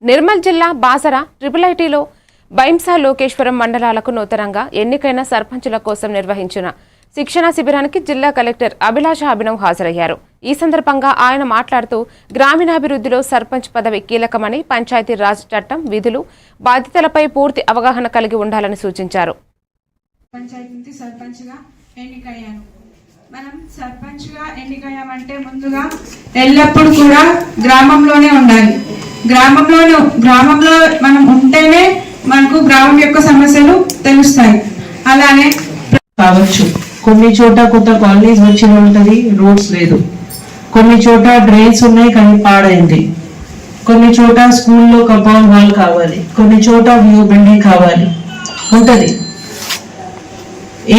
నిర్మల్ జిల్లా బాసర ట్రిపుల్-ఐటీలో బైంసా లోకేశ్వరం మండలాలకు నూతనంగా ఎన్నికైన సర్పంచుల కోసం నిర్వహించిన శిక్షణ శిబిరానికి జిల్లా కలెక్టర్ అభిలాష అభినవ్ హాజరయ్యారు. ఈ సందర్భంగా ఆయన మాట్లాడుతూ గ్రామీణాభివృద్ధిలో సర్పంచ్ పదవి కీలకమని, పంచాయతీ రాజ్ చట్టం, విధులు, బాధ్యతలపై పూర్తి అవగాహన కలిగి ఉండాలని సూచించారు. మనం సర్పంచ్ గా ఎన్నికయ్యామంటే ముందుగా ఎల్లప్పుడూ కూడా గ్రామంలోనే ఉండాలి. గ్రామంలో మనం ఉంటేనే మనకు గ్రామం యొక్క సమస్యలు తెలుస్తాయి. అలానే కావచ్చు, కొన్ని చోట కొత్త కాలనీస్ వచ్చిన ఉంటది, రోడ్స్ లేదు. కొన్ని చోట డ్రైన్స్ ఉన్నాయి కానీ పాడైంది. కొన్ని చోట స్కూల్లో కంపౌండ్ వాల్ కావాలి, కొన్ని చోట వ్యూ బిల్డింగ్ కావాలి ఉంటది.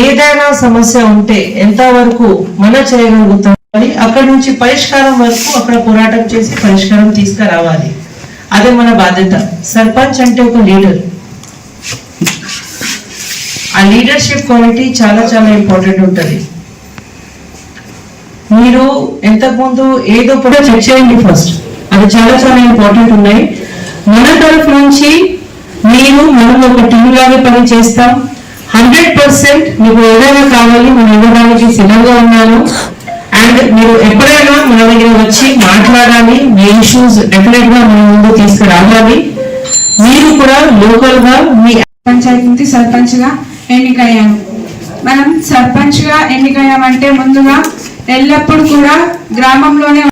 ఏదైనా సమస్య ఉంటే ఎంతవరకు మన చేయగలుగుతాం, అక్కడి నుంచి పరిష్కారం వరకు అక్కడ పోరాటం చేసి పరిష్కారం తీసుకురావాలి. అదే మన బాధ్యత. సర్పంచ్ అంటే ఒక లీడర్. ఆ లీడర్షిప్ క్వాలిటీ చాలా చాలా ఇంపార్టెంట్ ఉంటుంది. మీరు ఇంతకుముందు ఏదో కూడా చెక్ చేయండి ఫస్ట్, అది చాలా చాలా ఇంపార్టెంట్ ఉన్నాయి. మన తరఫు నుంచి మనం ఒక టీం లాగా పని చేస్తాం. 100% మీకు ఏదైనా కావాలి మనం ఇవ్వడానికి సిద్ధంగా ఉన్నాను. అండ్ మీరు ఎప్పుడైనా మన దగ్గర వచ్చి మాట్లాడాలి, మీ ఇష్యూస్ డెఫినెట్ గా మన ముందు తీసుకురావాలి. మీరు కూడా లోకల్ గా మీ పంచాయతీ సర్పంచ్ గా ఎన్నికయ్యాము. మనం సర్పంచ్ గా ఎన్నికయ్యామంటే ముందుగా ఎల్లప్పుడూ కూడా గ్రామంలోనే